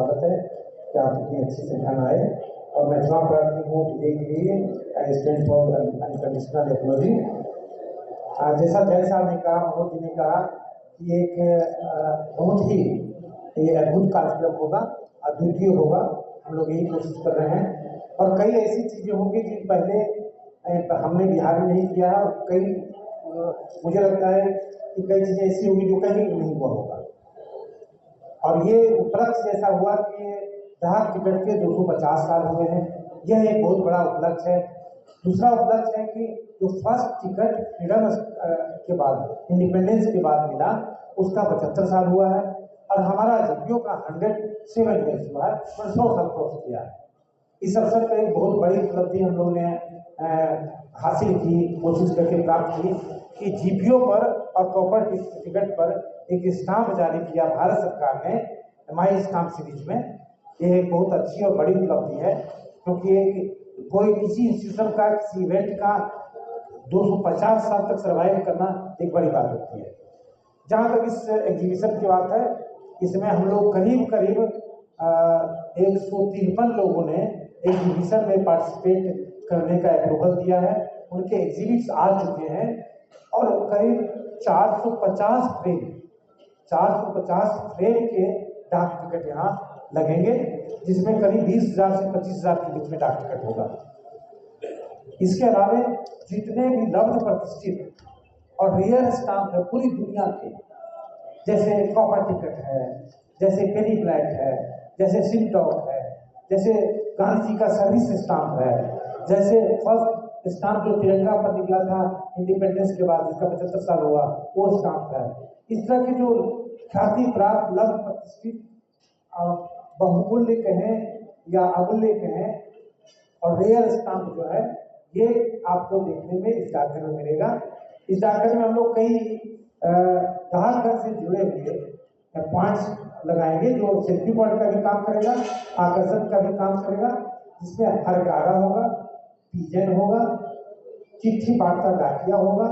स्वागत है कि आप इतनी अच्छी संख्या में आए और मैं क्षमा प्रार्थी हूँ टुडे के लिए आई स्टैंड फॉर अनकंडीशनल एप्लॉजी। जैसा जय साहब ने कहा, मनोज जी ने कहा कि एक बहुत ही ये अद्भुत कार्यक्रम होगा, अद्वितीय होगा। हम लोग यही कोशिश कर रहे हैं और कई ऐसी चीज़ें होंगी जिन पहले हमने बिहार में नहीं किया है और कई मुझे लगता है कि कई चीज़ें ऐसी होंगी जो कहीं नहीं हुआ होगा। और ये उपलक्ष्य जैसा हुआ कि डाक टिकट के 250 साल हुए हैं, यह एक बहुत बड़ा उपलक्ष्य है। दूसरा उपलक्ष्य है कि जो फर्स्ट टिकट फ्रीडम के बाद, इंडिपेंडेंस के बाद मिला, उसका 75 साल हुआ है और हमारा जीपीओ का 107 ईयर्स हुआ है, 100 साल क्रॉस किया है। इस अवसर पर एक बहुत बड़ी उपलब्धि हम लोगों ने हासिल की, कोशिश करके प्राप्त की कि जीपीओ पर और कॉपर टिकट पर एक स्टाम्प जारी किया भारत सरकार ने माई स्टाम्प सीरीज में। यह एक बहुत अच्छी और बड़ी उपलब्धि है क्योंकि कोई किसी इंस्टीट्यूशन का, किसी इवेंट का 250 साल तक सर्वाइव करना एक बड़ी बात होती है। जहाँ तक इस एग्जीबिशन की बात है, इसमें हम लोग करीब 153 लोगों ने एग्जीबिशन में पार्टिसिपेट करने का अप्रूवल दिया है। उनके एग्जिबिट्स आ चुके हैं और करीब 450 फ्रेम के डाक टिकट यहाँ लगेंगे, जिसमें करीब 20,000 से 25,000 के बीच में डाक टिकट होगा। इसके अलावा जितने भी लब्ध प्रतिष्ठित और रियल स्टाम्प है पूरी दुनिया के, जैसे कॉपर टिकट है, जैसे पेनी ब्लैक है, जैसे सिंटॉक है, जैसे गांधी जी का सर्विस स्टाम्प है, जैसे फर्स्ट स्टाम्प जो तिरंगा पर निकला था इंडिपेंडेंस के बाद, जिसका 75 साल हुआ, वो स्टाम्प है। इस तरह के जो ख्याति प्राप्त लब्ध प्रतिष्ठित बहुमूल्य कहें या अमूल्य कहें और रेयर स्टाम्प जो है, ये आपको देखने में इस डाकघर में मिलेगा। इस डाकघर में हम लोग कई डाकघर से जुड़े हुए पॉइंट्स लगाएंगे जो सेल्फी पॉइंट का भी काम करेगा, आकर्षण का भी काम करेगा, जिसमें हरगारा होगा, पिजन होगा, चिट्ठी बांटता डाकिया होगा,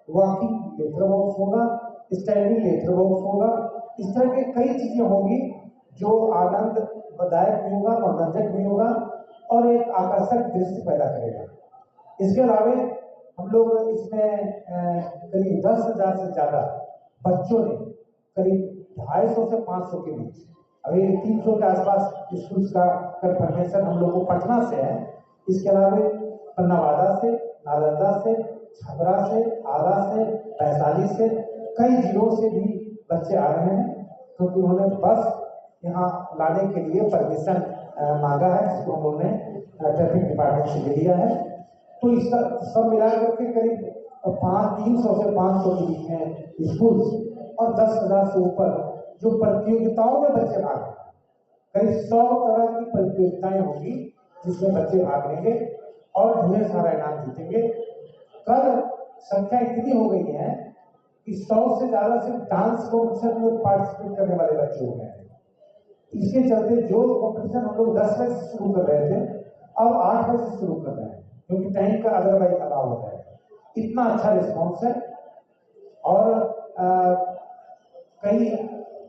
वॉकिंग लेटर बॉक्स होगा, स्टैंडिंग लेटर बॉक्स होगा। इस तरह के कई चीजें होंगी जो आनंददायक भी होगा, मनोरंजक भी होगा और एक आकर्षक दृश्य पैदा करेगा। इसके अलावा हम लोग इसमें करीब 10,000 से ज्यादा बच्चों ने करीब 250 से 500 के बीच, अभी 300 के आसपास स्कूल का कंफर्मेशन हम लोग को पटना से है। इसके अलावा नवादा से, नालंदा से, छपरा से, आरा से, वैशाली से, कई जिलों से भी बच्चे आ रहे हैं क्योंकि उन्होंने बस यहाँ लाने के लिए परमिशन मांगा है, जिसको हम लोगों ने ट्रैफिक डिपार्टमेंट से ले लिया है। तो इसका सब मिला करके करीब 300 से 500 के बीच में स्कूल और 10,000 से ऊपर जो प्रतियोगिताओं में बच्चे भाग लेंगे। करीब 100 तरह की प्रतियोगिताएं होंगी जिसमें बच्चे भाग लेंगे और ढेर सारा इनाम जीतेंगे। कल संख्या इतनी हो गई है कि 100 से ज्यादा सिर्फ डांस कॉम्पिटिशन में पार्टिसिपेट करने वाले बच्चे हो गए हैं। इसके चलते जो कॉम्पिटिशन हम लोग 10 बजे से शुरू कर रहे थे, अब 8 बजे से शुरू कर रहे हैं क्योंकि टाइम का अदरवाइज अभाव होता है। इतना अच्छा रिस्पॉन्स है और कई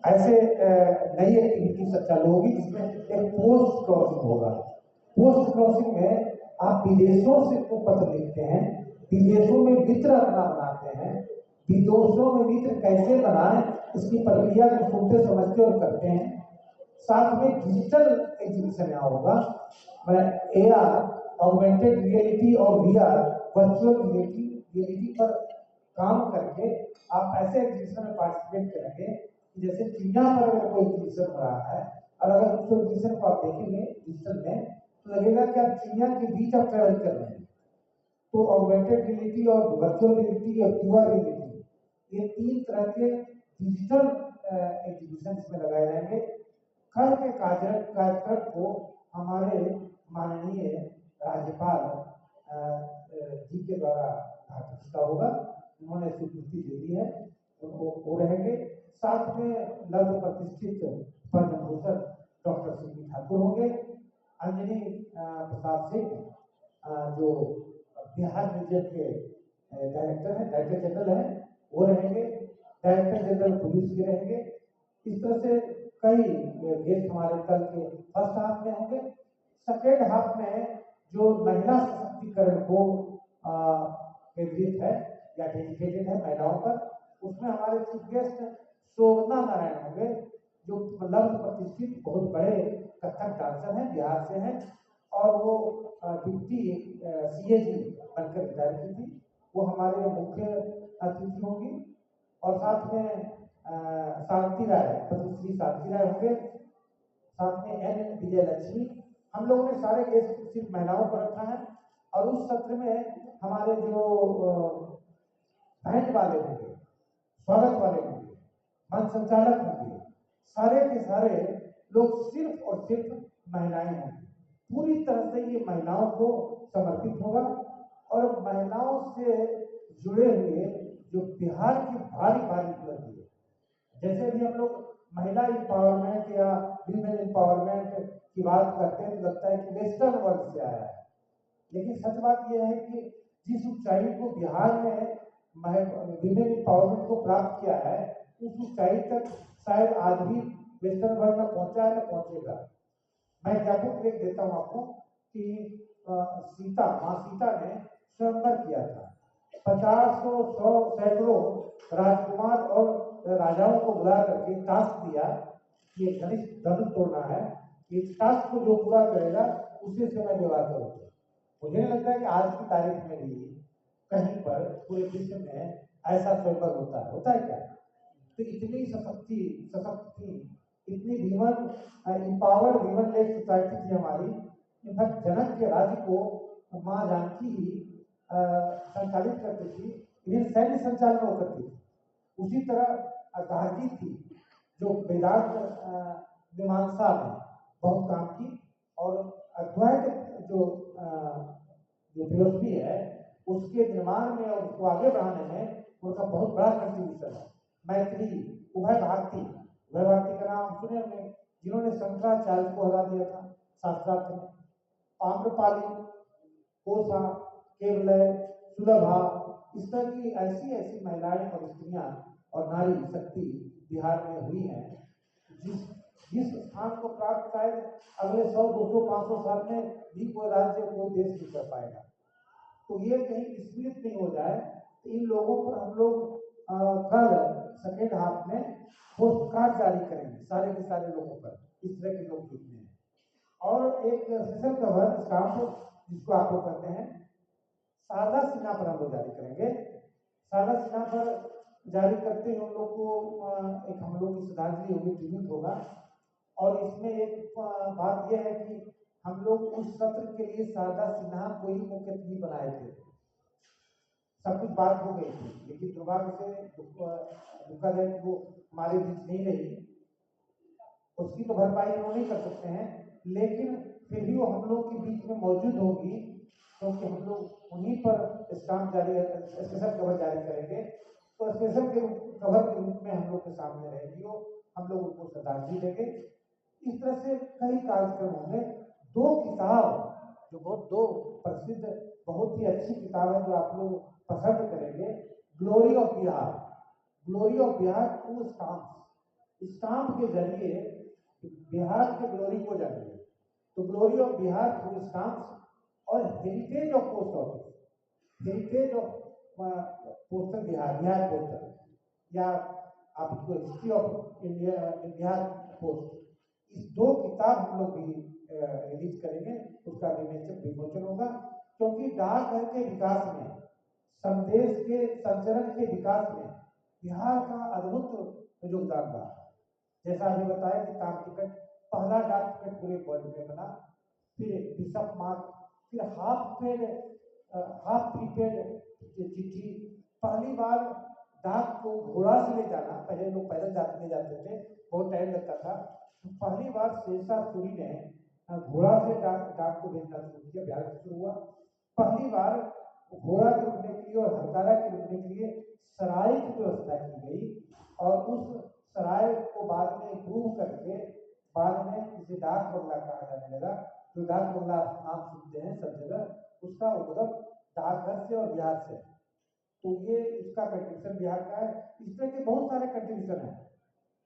ऐसे नई एक्टिविटी चालू होगी जिसमें एक पोस्ट क्रॉसिंग होगा। पोस्ट क्रॉसिंग में आप विदेशों से को पत्र लिखते हैं, विदेशों में मित्र अपना बनाते हैं, विदेशों में मित्र कैसे बनाएं इसकी प्रक्रिया को सुनते समझते और करते हैं। साथ में डिजिटल एग्जीबिशन यहाँ होगा, AR ऑगमेंटेड रियलिटी और VR वर्चुअल रियलिटी पर काम करके आप ऐसे एग्जीबिशन में पार्टिसिपेट करेंगे कि जैसे चिड़िया पर अगर कोई एग्जीबिशन हो रहा है और अगर उस एग्जीबिशन को आप देखेंगे डिजिटल में तो लगेगा कि आप चिड़िया के बीच आप ट्रेवल कर रहे हैं। तो ऑगमेंटेड रियलिटी और वर्चुअल रियलिटी और VR रियलिटी, ये 3 तरह के डिजिटल एग्जीबिशन इसमें लगाए जाएंगे। कल के कार्यक्रम को हमारे माननीय राज्यपाल जी के द्वारा घोषणा होगा, उन्होंने स्वीकृति दे दी है, वो रहेंगे। साथ में लब्ध प्रतिष्ठित पद्म भूषण डॉक्टर सी ठाकुर होंगे, अंजनी प्रसाद सिंह जो बिहार म्यूजियम के डायरेक्टर जनरल हैं, वो रहेंगे, डायरेक्टर जनरल पुलिस के रहेंगे। इस तरह से कई गेस्ट हमारे कल के फर्स्ट हाफ में होंगे। सेकेंड हाफ में जो महिला सशक्तिकरण को केंद्रित है या डेडिकेटेड है महिलाओं पर, उसमें हमारे चीफ गेस्ट शोभना नारायण होंगे, जो लब्ध प्रतिष्ठित बहुत बड़े कथक डांसर हैं, बिहार से हैं, और वो डिप्टी CAG बनकर रिटायर की थी। वो हमारे मुख्य अतिथि होंगी। और साथ में शांति राय, पद्मश्री शांति राय होंगे, साथ में N विजयलक्ष्मी। हम लोगों ने सारे गेस्ट सिर्फ महिलाओं को रखा है। और उस सत्र में हमारे जो बैंड वाले होंगे, स्वागत वाले होंगे, मंच संचालक होंगे, सारे के सारे लोग सिर्फ और सिर्फ महिलाएं होंगी। पूरी तरह से ये महिलाओं को समर्पित होगा। और महिलाओं से जुड़े हुए जो बिहार की भारी भारी उपलब्धि है, जैसे भी हम लोग महिला इंपावरमेंट या वीमेन इंपावरमेंट की बात करते हैं तो लगता है कि वेस्टर्न वर्ल्ड से आया है, लेकिन सच बात यह है कि जिस ऊंचाई को बिहार में वीमेन इंपावरमेंट को प्राप्त किया है, उस ऊंचाई तक शायद आज भी वेस्टर्न वर्ल्ड में पहुंचा है, न पहुंचेगा। मैं एग्जाम्पल देख देता हूँ आपको कि माँ सीता ने स्वयंवर किया था। 50 100 सैकड़ों राजकुमार और राजाओं को बुला करके टास्क दिया कि धनुष तोड़ना है, इस टास्क को जो पूरा करेगा उसी से मैं विवाह करूंगा। मुझे नहीं लगता है कि आज की तारीख में भी कहीं पर पूरे विश्व में ऐसा स्वयंवर होता है क्या? तो इतनी सशक्त थी, इतनी women empowered women led society थी हमारी। इनफैक्ट जनक के राज्य को माँ जानकी ही संचालित करती थी, इन्हें सैन्य संचालन वो करती थी। उसी तरह गार्गी थी, जो वेदांत मीमांसा में बहुत काम की, और अद्वैत जो फिलोसफी है उसके निर्माण में और उसको आगे बढ़ाने में उनका बहुत बड़ा कंट्रीब्यूशन है। मैत्री, उभय भारती का नाम सुने हमने, जिन्होंने शंकराचार्य को हरा दिया था शास्त्रार्थ में। आम्रपाली, कोसा, केवलय, सुलभा, इस तरह की ऐसी महिलाएं और स्त्रियां और नारी शक्ति बिहार में हुई हैं, जिस स्थान को प्राप्त शायद अगले 100, 200, 500 साल में भी कोई राज्य, कोई देश नहीं कर पाएगा। तो ये कहीं विस्मृत नहीं हो जाए, तो इन लोगों पर हम लोग कल सेकेंड हाफ में पोस्ट कार्ड जारी करेंगे सारे के सारे लोगों पर, इस तरह के लोग जुटने हैं। और एक सेशन कवर स्टाम्प जिसको आप लोग कहते हैं, शारदा सिन्हा पर हम लोग जारी करेंगे। शारदा सिन्हा पर जारी करते हैं हम लोग को एक हम लोग की श्रद्धांजलि होगी, ट्रिब्यूट होगा। और इसमें एक बात यह है कि हम लोग उस सत्र के लिए शारदा सिन्हा को ही मुख्य अतिथि बनाए थे। सब कुछ बात हो गई थी, लेकिन दुर्भाग्य से दुखद है कि वो हमारे बीच नहीं रही। उसकी तो भरपाई हम नहीं कर सकते हैं, लेकिन फिर भी वो हम लोग के बीच में मौजूद होगी, क्योंकि हम लोग उन्हीं पर स्टाम्प जारी, स्पेशल कवर जारी करेंगे। तो स्पेशल के कवर के रूप में हम लोग के सामने रहेगी वो, हम लोग उनको श्रद्धांजलि देंगे। इस तरह से कई कार्यक्रम होंगे। 2 किताब जो दो प्रसिद्ध बहुत ही अच्छी किताब है जो आप लोग पसंद करेंगे, glory of Bihar, glory of Bihar to stamp के जरिए बिहार के ग्लोरी को जानिए। तो glory of Bihar through stamps और heritage of post office, heritage of postal Bihar postal, या आपको हिस्ट्री ऑफ इंडिया पोस्ट, इस 2 किताब हम लोग भी रिलीज करेंगे। उसका विमोचन होगा, क्योंकि डाकघर के विकास में, संदेश के संचरण के विकास में बिहार का अद्भुत योगदान रहा। जैसा अभी बताया कि तार टिकट, पहला डाक टिकट पूरे वर्ल्ड में बना, फिर बिशप मार्क, फिर हाफ प्रीपेड चिट्ठी। पहली बार डाक को घोड़ा से ले जाना, पहले लोग पैदल ले जाते थे, बहुत टाइम लगता था। तो पहली बार शेरशाह सूरी ने घोड़ा से डाक को भेजना शुरू किया, बिहार से शुरू हुआ। पहली बार घोड़ा के रुकने के लिए और हरकारा के रुकने के लिए सराय की व्यवस्था की गई, और उस सराय को बाद में इम्प्रूव करके बाद में इसे डाक बंगला कहा जाने लगा। जो डाक बंगला नाम सुनते हैं सब जगह, उसका उद्गम डाकघर से और बिहार से। तो ये उसका कंट्रीब्यूशन बिहार का है। इस तरह के बहुत सारे कंट्रीब्यूशन है।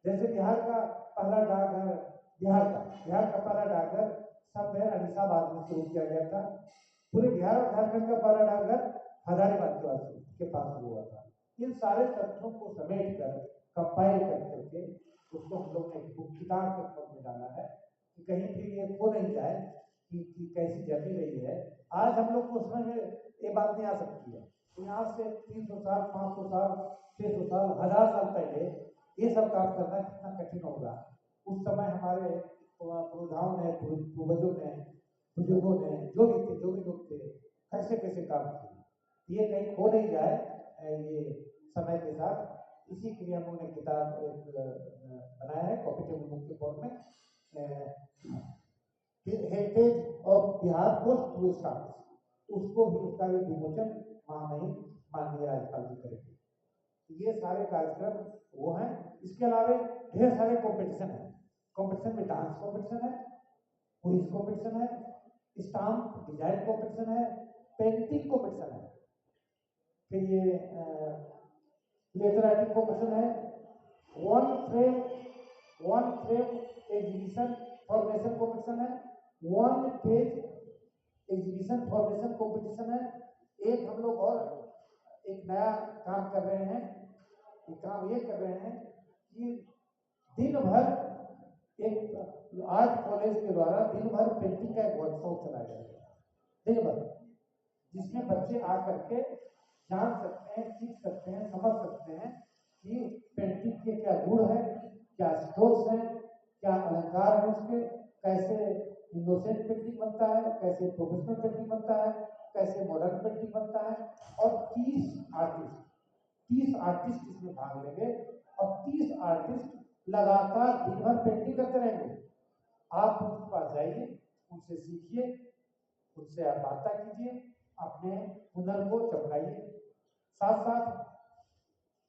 जैसे बिहार का पहला डाकघर, बिहार का पहला डाकघर सब में अनिसाबाद में शुरू किया गया था। पूरे बिहार और झारखंड का पहला डाकघर हजारीबाग के पास हुआ था। इन सारे तथ्यों को समेट कर कंपाइल कर करके उसको हम लोग ने एक किताब के फॉर्म में डाला है कि कहीं भी ये खो नहीं जाए कि कैसी जमी रही है। आज हम लोग को समझ में ये बात नहीं आ सकती है। तो यहाँ से 300 साल, 500 साल, 600 साल, 1000 साल पहले ये सब काम करना कितना कठिन होगा। उस समय हमारे पुरोधाओं ने, पूर्वजों ने, बुजुर्गों ने, जो भी लोग थे, कैसे कैसे काम किए, ये कहीं खो नहीं जाए ये समय के साथ। इसी के लिए हम लोगों ने किताब बनाया है कॉम्पिटेबल बुक के फॉर्म में, heritage of Bihar post to stars, उसको भी उसका भी विमोचन महामहिम माननीय राज्यपाल जी करेंगे। ये सारे कार्यक्रम वो हैं। इसके अलावा ढेर सारे कॉम्पिटिशन है। कॉम्पिटिशन में डांस कॉम्पिटिशन है, क्विज कॉम्पिटिशन है, स्टाम्प डिजाइन कॉम्पिटिशन है, पेंटिंग कॉम्पिटिशन है, फिर ये लेटर राइटिंग कॉम्पिटिशन है, one frame exhibition formation competition है, one page exhibition formation competition है। एक हम लोग और एक नया काम कर रहे हैं। काम ये कर रहे हैं कि दिन भर एक आर्ट कॉलेज के द्वारा दिन भर पेंटिंग का एक वर्कशॉप चलाया जाएगा, दिन भर, जिसमें बच्चे आकर के जान सकते हैं, सीख सकते हैं, समझ सकते हैं कि पेंटिंग के क्या गुण है, क्या स्ट्रोक्स हैं, क्या अलंकार है उसके, कैसे इनोसेंट पेंटिंग बनता है, कैसे प्रोफेशनल पेंटिंग बनता है, कैसे मॉडर्न पेंटिंग बनता है। और 30 आर्टिस्ट इसमें भाग लेंगे और 30 आर्टिस्ट लगातार दिन भर पेंटिंग करते रहेंगे। आप उनके पास जाइए, उनसे सीखिए, उनसे आप वार्ता कीजिए, अपने हुनर को चमकाइए। साथ साथ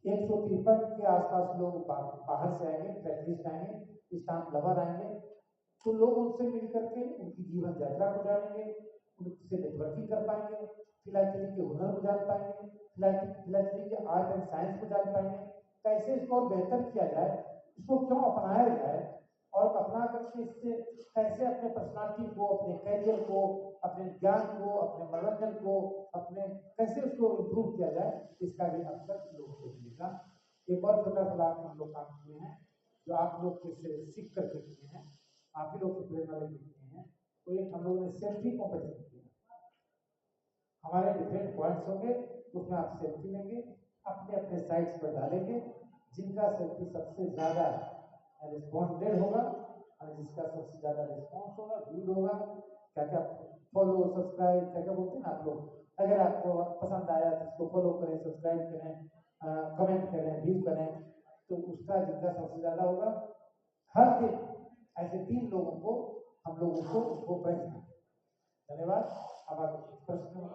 153 के आसपास लोग बाहर से आएंगे, प्रैक्टिस आएंगे, स्टाम्प लवर आएंगे, तो लोग उनसे मिल करके उनकी जीवन यात्रा को जानेंगे, उनसे नेटवर्किंग कर पाएंगे, फिलहाल के हुनर को जान पाएंगे, फिलहाल के आर्ट एंड साइंस को जान पाएंगे, कैसे इसको और बेहतर किया जाए, इसको क्यों अपनाया जाए और अपना करके इससे कैसे अपने पर्सनालिटी को, अपने करियर को, अपने ज्ञान को, अपने मनोरंजन को, अपने कैसे उसको इम्प्रूव किया जाए, इसका भी अवसर लोगों को मिलेगा। एक और छोटा सा लाभ हम लोग काम किए हैं जो आप लोग से सीख करके किए हैं, आप ही लोग से प्रेरणा लेके किए हैं। तो एक हम लोगों ने सेल्फी कॉम्पिटिशन किया। हमारे डिफरेंट पॉइंट्स होंगे, उसमें आप सेल्फी लेंगे, अपने अपने साइट्स पर डालेंगे। जिनका सेल्फी सबसे ज्यादा रिस्पॉन्डेड होगा और जिसका सबसे ज्यादा रिस्पॉन्स होगा, व्यू होगा, क्या क्या फॉलो, सब्सक्राइब, क्या क्या बोलते हैं आप लोग, अगर आपको पसंद आया तो उसको फॉलो करें, सब्सक्राइब करें, कमेंट करें, व्यू करें, तो उसका जिनका सबसे ज्यादा होगा, हर दिन ऐसे 3 लोगों को हम लोग उसको प्राइज देंगे। धन्यवाद। अब आप प्रश्न